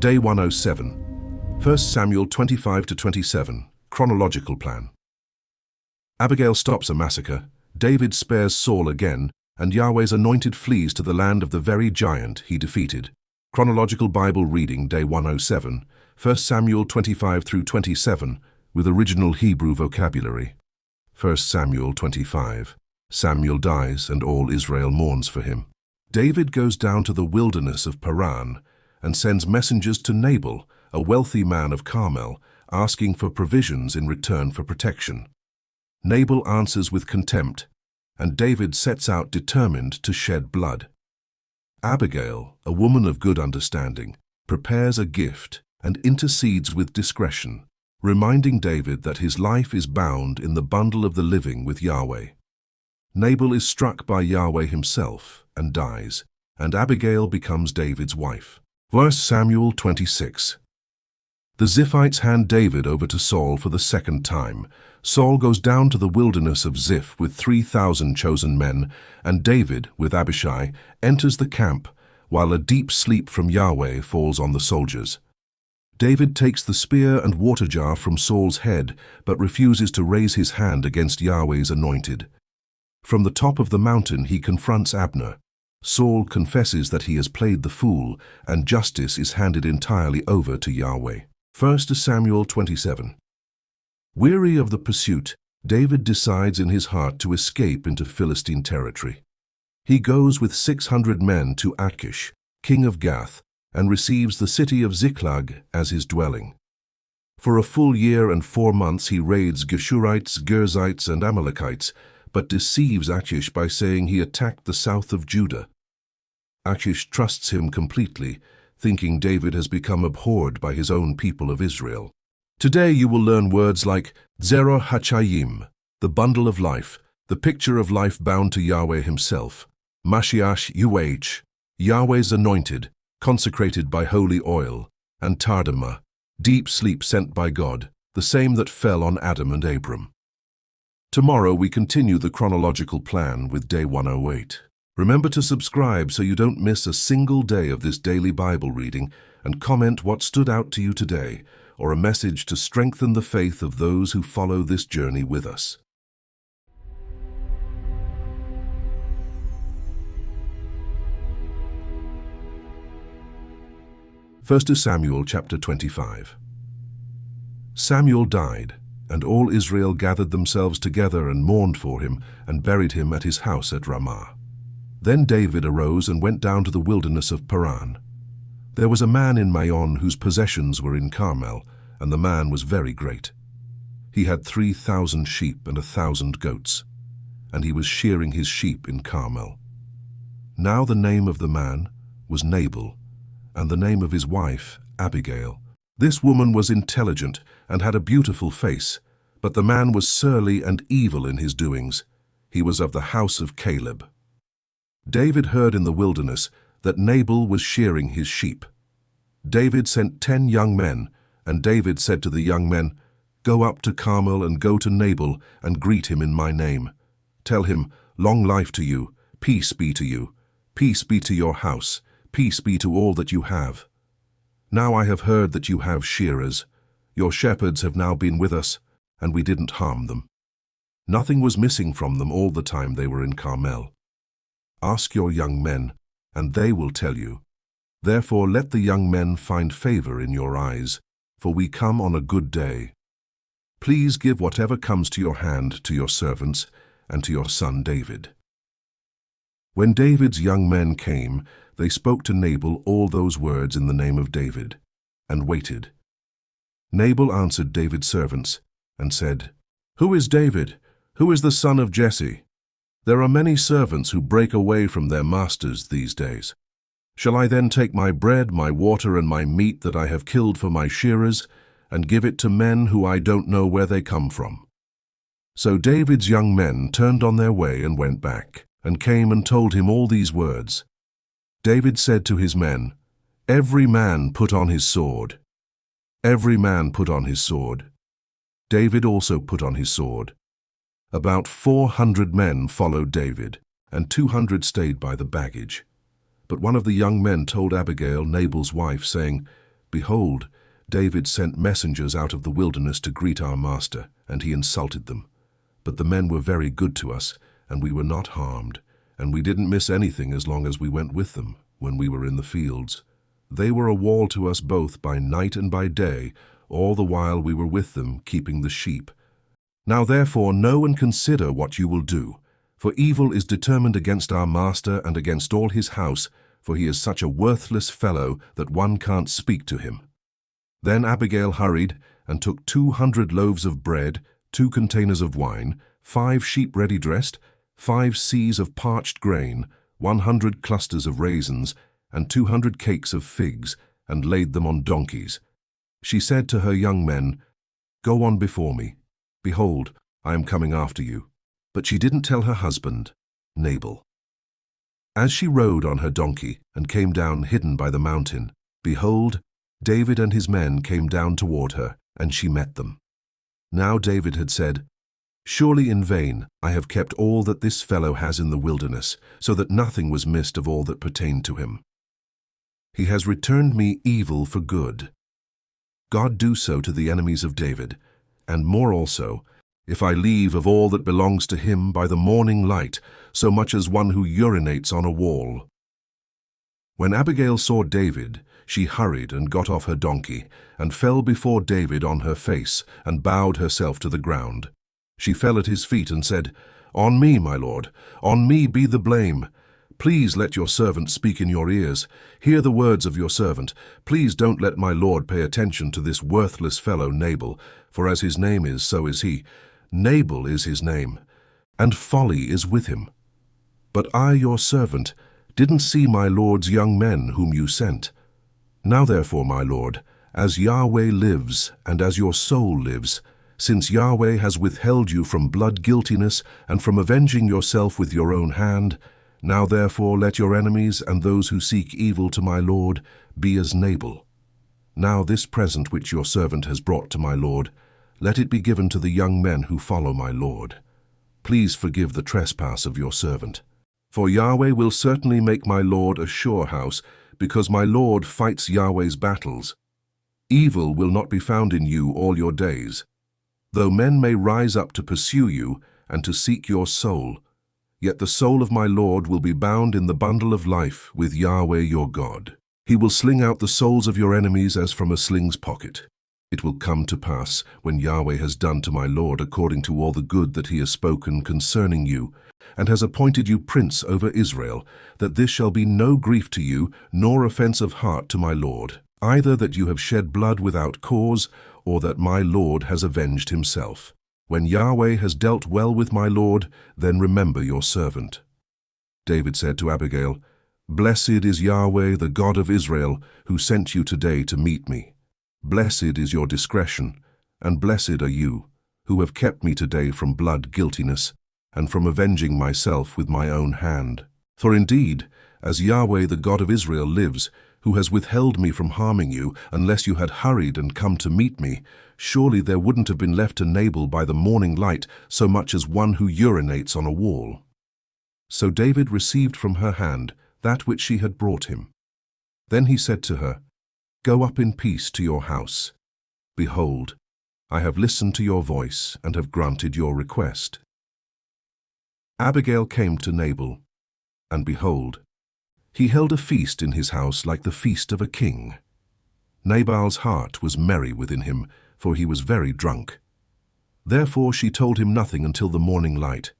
Day 107. 1 Samuel 25-27. Chronological plan. Abigail stops a massacre, David spares Saul again, and Yahweh's anointed flees to the land of the very giant he defeated. Chronological Bible reading Day 107, 1 Samuel 25-27, with original Hebrew vocabulary. 1 Samuel 25. Samuel dies and all Israel mourns for him. David goes down to the wilderness of Paran and sends messengers to Nabal, a wealthy man of Carmel, asking for provisions in return for protection. Nabal answers with contempt, and David sets out determined to shed blood. Abigail, a woman of good understanding, prepares a gift and intercedes with discretion, reminding David that his life is bound in the bundle of the living with Yahweh. Nabal is struck by Yahweh himself and dies, and Abigail becomes David's wife. 1 Samuel 26. The Ziphites hand David over to Saul for the second time. Saul goes down to the wilderness of Ziph with 3,000 chosen men, and David, with Abishai, enters the camp, while a deep sleep from Yahweh falls on the soldiers. David takes the spear and water jar from Saul's head, but refuses to raise his hand against Yahweh's anointed. From the top of the mountain he confronts Abner. Saul confesses that he has played the fool, and justice is handed entirely over to Yahweh. 1 Samuel 27. Weary of the pursuit, David decides in his heart to escape into Philistine territory. He goes with 600 men to Achish, king of Gath, and receives the city of Ziklag as his dwelling. For a full year and 4 months he raids Geshurites, Girzites, and Amalekites, but deceives Achish by saying he attacked the south of Judah. Achish trusts him completely, thinking David has become abhorred by his own people of Israel. Today you will learn words like Tzeror Hachayyim, the bundle of life, the picture of life bound to Yahweh himself, Mashiach Yhwh, Yahweh's anointed, consecrated by holy oil, and Tardemah, deep sleep sent by God, the same that fell on Adam and Abram. Tomorrow we continue the chronological plan with Day 108. Remember to subscribe so you don't miss a single day of this daily Bible reading, and comment what stood out to you today, or a message to strengthen the faith of those who follow this journey with us. First Samuel chapter 25. Samuel died, and all Israel gathered themselves together and mourned for him, and buried him at his house at Ramah. Then David arose and went down to the wilderness of Paran. There was a man in Maon whose possessions were in Carmel, and the man was very great. He had 3,000 sheep and 1,000 goats, and he was shearing his sheep in Carmel. Now the name of the man was Nabal, and the name of his wife Abigail. This woman was intelligent and had a beautiful face, but the man was surly and evil in his doings. He was of the house of Caleb. David heard in the wilderness that Nabal was shearing his sheep. David sent 10 young men, and David said to the young men, "Go up to Carmel and go to Nabal and greet him in my name. Tell him, 'Long life to you, peace be to you, peace be to your house, peace be to all that you have. Now I have heard that you have shearers. Your shepherds have now been with us, and we didn't harm them. Nothing was missing from them all the time they were in Carmel. Ask your young men, and they will tell you. Therefore let the young men find favor in your eyes, for we come on a good day. Please give whatever comes to your hand to your servants and to your son David." When David's young men came, they spoke to Nabal all those words in the name of David, and waited. Nabal answered David's servants, and said, "Who is David? Who is the son of Jesse? There are many servants who break away from their masters these days. Shall I then take my bread, my water, and my meat that I have killed for my shearers, and give it to men who I don't know where they come from?" So David's young men turned on their way and went back, and came and told him all these words. David said to his men, "Every man put on his sword." Every man put on his sword. David also put on his sword. About 400 men followed David, and 200 stayed by the baggage. But one of the young men told Abigail, Nabal's wife, saying, Behold, David sent messengers out of the wilderness to greet our master, and he insulted them. But the men were very good to us, and we were not harmed, and we didn't miss anything as long as we went with them when we were in the fields. They were a wall to us both by night and by day, all the while we were with them, keeping the sheep. Now therefore know and consider what you will do, for evil is determined against our master and against all his house, for he is such a worthless fellow that one can't speak to him." Then Abigail hurried and took 200 loaves of bread, 2 containers of wine, 5 sheep ready dressed, 5 seahs of parched grain, 100 clusters of raisins, and 200 cakes of figs, and laid them on donkeys. She said to her young men, "Go on before me. Behold, I am coming after you." But she didn't tell her husband, Nabal. As she rode on her donkey and came down hidden by the mountain, behold, David and his men came down toward her, and she met them. Now David had said, "Surely in vain I have kept all that this fellow has in the wilderness, so that nothing was missed of all that pertained to him. He has returned me evil for good. God do so to the enemies of David, and more also, if I leave of all that belongs to him by the morning light, so much as one who urinates on a wall." When Abigail saw David, she hurried and got off her donkey, and fell before David on her face, and bowed herself to the ground. She fell at his feet and said, "On me, my lord, on me be the blame. Please let your servant speak in your ears. Hear the words of your servant. Please don't let my lord pay attention to this worthless fellow Nabal, for as his name is, so is he. Nabal is his name, and folly is with him. But I, your servant, didn't see my lord's young men whom you sent. Now therefore, my lord, as Yahweh lives, and as your soul lives, since Yahweh has withheld you from blood guiltiness and from avenging yourself with your own hand, now therefore let your enemies and those who seek evil to my lord be as Nabal. Now this present which your servant has brought to my lord, let it be given to the young men who follow my lord. Please forgive the trespass of your servant. For Yahweh will certainly make my lord a sure house, because my lord fights Yahweh's battles. Evil will not be found in you all your days. Though men may rise up to pursue you and to seek your soul, yet the soul of my lord will be bound in the bundle of life with Yahweh your God. He will sling out the souls of your enemies as from a sling's pocket. It will come to pass, when Yahweh has done to my lord according to all the good that he has spoken concerning you, and has appointed you prince over Israel, that this shall be no grief to you, nor offense of heart to my lord, either that you have shed blood without cause, or that my lord has avenged himself. When Yahweh has dealt well with my lord, then remember your servant." David said to Abigail, "Blessed is Yahweh, the God of Israel, who sent you today to meet me. Blessed is your discretion, and blessed are you, who have kept me today from blood guiltiness, and from avenging myself with my own hand. For indeed, as Yahweh the God of Israel lives, who has withheld me from harming you, unless you had hurried and come to meet me, surely there wouldn't have been left to Nabal by the morning light so much as one who urinates on a wall." So David received from her hand that which she had brought him. Then he said to her, "Go up in peace to your house. Behold, I have listened to your voice and have granted your request." Abigail came to Nabal, and behold, he held a feast in his house like the feast of a king. Nabal's heart was merry within him, for he was very drunk. Therefore she told him nothing until the morning light.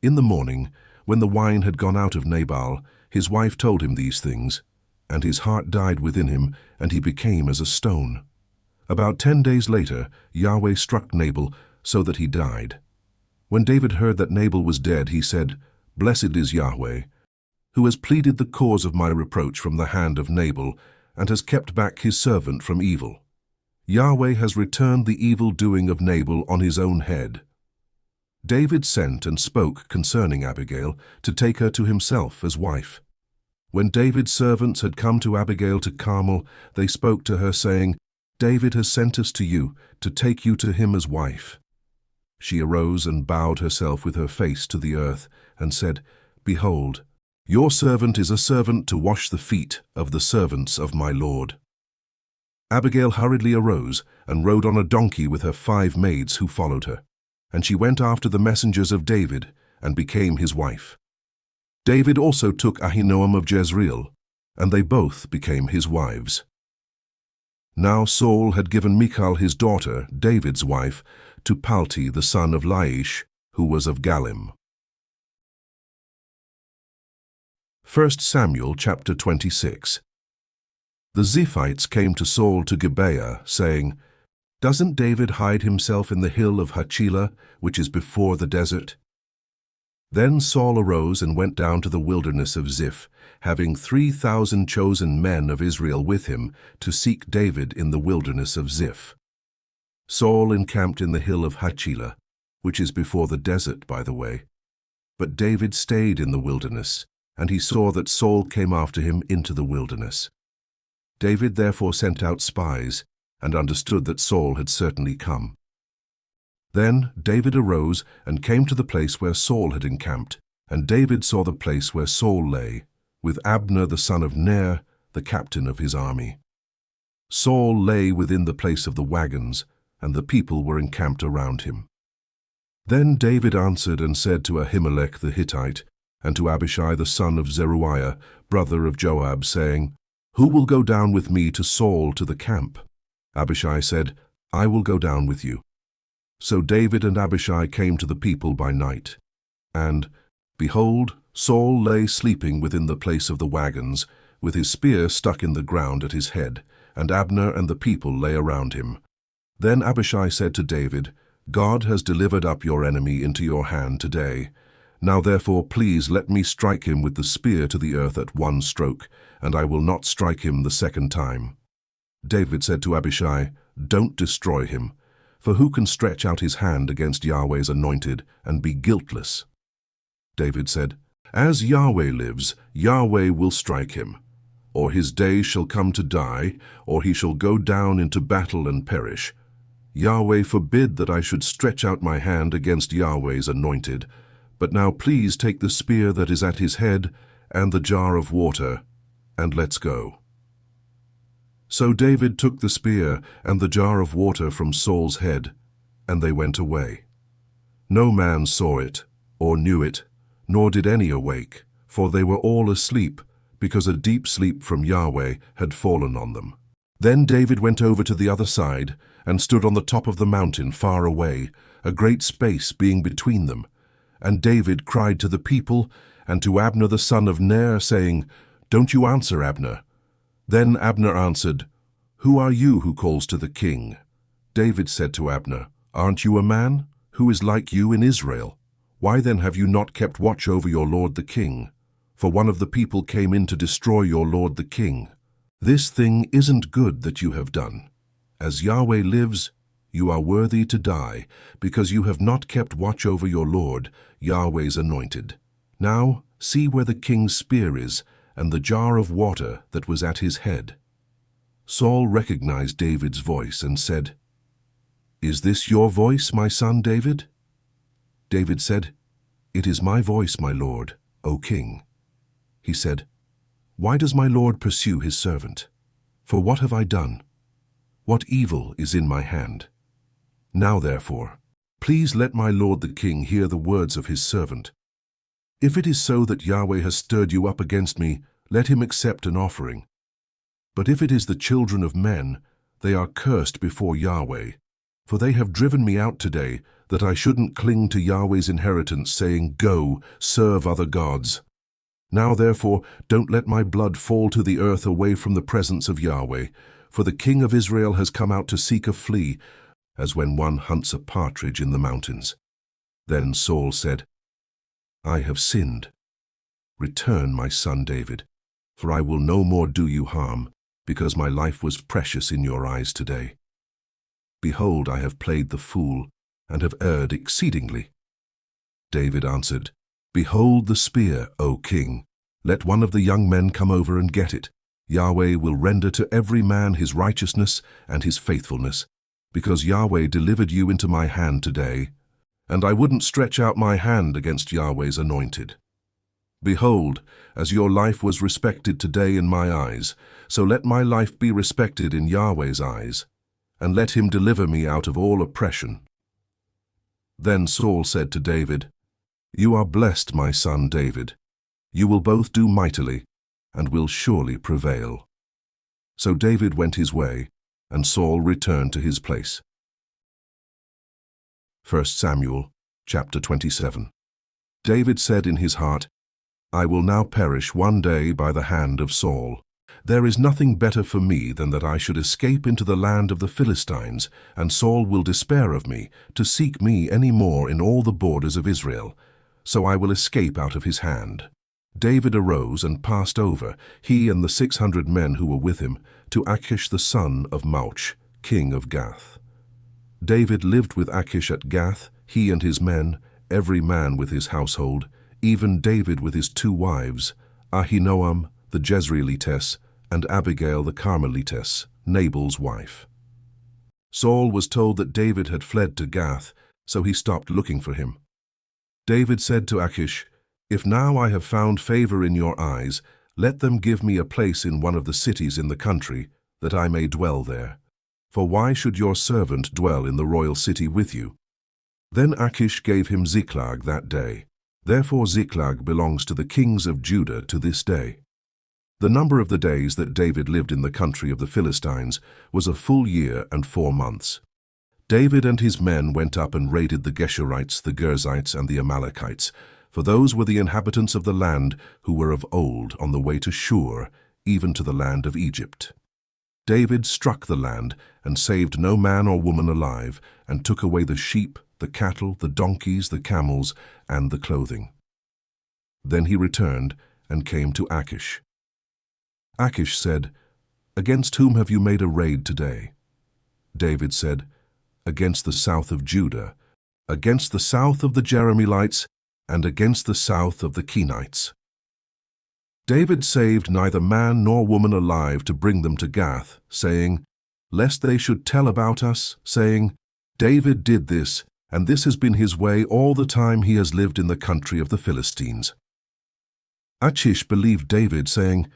In the morning, when the wine had gone out of Nabal, his wife told him these things, and his heart died within him, and he became as a stone. About 10 days later, Yahweh struck Nabal so that he died. When David heard that Nabal was dead, he said, "Blessed is Yahweh, who has pleaded the cause of my reproach from the hand of Nabal, and has kept back his servant from evil. Yahweh has returned the evil doing of Nabal on his own head." David sent and spoke concerning Abigail to take her to himself as wife. When David's servants had come to Abigail to Carmel, they spoke to her, saying, "David has sent us to you to take you to him as wife." She arose and bowed herself with her face to the earth, and said, "Behold, your servant is a servant to wash the feet of the servants of my lord." Abigail hurriedly arose and rode on a donkey with her 5 maids who followed her. And she went after the messengers of David and became his wife. David also took Ahinoam of Jezreel, and they both became his wives. Now Saul had given Michal his daughter, David's wife, to Palti the son of Laish, who was of Galim. 1 Samuel chapter 26. The Ziphites came to Saul to Gibeah, saying, "Doesn't David hide himself in the hill of Hachilah, which is before the desert?" Then Saul arose and went down to the wilderness of Ziph, having 3,000 chosen men of Israel with him to seek David in the wilderness of Ziph. Saul encamped in the hill of Hachilah, which is before the desert, by the way. But David stayed in the wilderness, and he saw that Saul came after him into the wilderness. David therefore sent out spies, and understood that Saul had certainly come. Then David arose and came to the place where Saul had encamped, and David saw the place where Saul lay, with Abner the son of Ner, the captain of his army. Saul lay within the place of the wagons, and the people were encamped around him. Then David answered and said to Ahimelech the Hittite, and to Abishai the son of Zeruiah, brother of Joab, saying, "Who will go down with me to Saul to the camp?" Abishai said, "I will go down with you." So David and Abishai came to the people by night. And, behold, Saul lay sleeping within the place of the wagons, with his spear stuck in the ground at his head, and Abner and the people lay around him. Then Abishai said to David, "God has delivered up your enemy into your hand today. Now therefore please let me strike him with the spear to the earth at one stroke, and I will not strike him the second time." David said to Abishai, "Don't destroy him, for who can stretch out his hand against Yahweh's anointed and be guiltless?" David said, "As Yahweh lives, Yahweh will strike him. Or his day shall come to die, or he shall go down into battle and perish. Yahweh forbid that I should stretch out my hand against Yahweh's anointed. But now please take the spear that is at his head and the jar of water, and let's go." So David took the spear and the jar of water from Saul's head, and they went away. No man saw it, or knew it, nor did any awake, for they were all asleep, because a deep sleep from Yahweh had fallen on them. Then David went over to the other side, and stood on the top of the mountain far away, a great space being between them. And David cried to the people, and to Abner the son of Ner, saying, "Don't you answer, Abner." Then Abner answered, "Who are you who calls to the king?" David said to Abner, "Aren't you a man? Who is like you in Israel? Why then have you not kept watch over your lord the king? For one of the people came in to destroy your lord the king. This thing isn't good that you have done. As Yahweh lives, you are worthy to die, because you have not kept watch over your lord, Yahweh's anointed. Now see where the king's spear is, and the jar of water that was at his head." Saul recognized David's voice and said, "Is this your voice, my son David?" David said, "It is my voice, my lord, O king." He said, "Why does my lord pursue his servant? For what have I done? What evil is in my hand? Now therefore, please let my lord the king hear the words of his servant. If it is so that Yahweh has stirred you up against me, let him accept an offering. But if it is the children of men, they are cursed before Yahweh. For they have driven me out today, that I shouldn't cling to Yahweh's inheritance, saying, 'Go, serve other gods.' Now therefore, don't let my blood fall to the earth away from the presence of Yahweh, for the king of Israel has come out to seek a flea, as when one hunts a partridge in the mountains." Then Saul said, "I have sinned. Return, my son David, for I will no more do you harm, because my life was precious in your eyes today. Behold, I have played the fool, and have erred exceedingly." David answered, "Behold the spear, O king. Let one of the young men come over and get it. Yahweh will render to every man his righteousness and his faithfulness, because Yahweh delivered you into my hand today, and I wouldn't stretch out my hand against Yahweh's anointed." Behold, as your life was respected today in my eyes, so let my life be respected in Yahweh's eyes, and let him deliver me out of all oppression." Then Saul said to David, "You are blessed, my son David. You will both do mightily, and will surely prevail." So David went his way, and Saul returned to his place. 1 Samuel chapter 27. David said in his heart, "I will now perish one day by the hand of Saul. There is nothing better for me than that I should escape into the land of the Philistines, and Saul will despair of me, to seek me any more in all the borders of Israel. So I will escape out of his hand." David arose and passed over, he and the 600 men who were with him, to Achish the son of Mauch, king of Gath. David lived with Achish at Gath, he and his men, every man with his household, even David with his 2 wives, Ahinoam the Jezreelitess, and Abigail the Carmelitess, Nabal's wife. Saul was told that David had fled to Gath, so he stopped looking for him. David said to Achish, "If now I have found favor in your eyes, let them give me a place in one of the cities in the country, that I may dwell there. For why should your servant dwell in the royal city with you?" Then Achish gave him Ziklag that day. Therefore Ziklag belongs to the kings of Judah to this day. The number of the days that David lived in the country of the Philistines was a full year and 4 months. David and his men went up and raided the Geshurites, the Girzites, and the Amalekites, for those were the inhabitants of the land who were of old on the way to Shur, even to the land of Egypt. David struck the land and saved no man or woman alive, and took away the sheep, the cattle, the donkeys, the camels, and the clothing. Then he returned and came to Achish. Achish said, "Against whom have you made a raid today?" David said, "Against the south of Judah, against the south of the Jerahmeelites, and against the south of the Kenites." David saved neither man nor woman alive to bring them to Gath, saying, "Lest they should tell about us, saying, 'David did this, and this has been his way all the time he has lived in the country of the Philistines.'" Achish believed David, saying,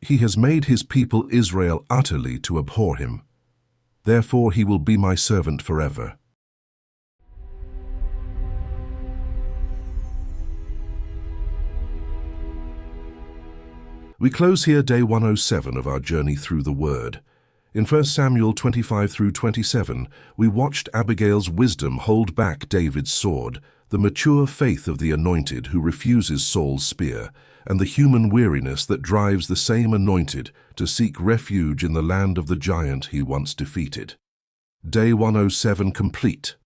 "He has made his people Israel utterly to abhor him. Therefore he will be my servant forever." We close here day 107 of our journey through the Word. In 1 Samuel 25 through 27, we watched Abigail's wisdom hold back David's sword, the mature faith of the Anointed who refuses Saul's spear, and the human weariness that drives the same Anointed to seek refuge in the land of the giant he once defeated. Day 107 complete.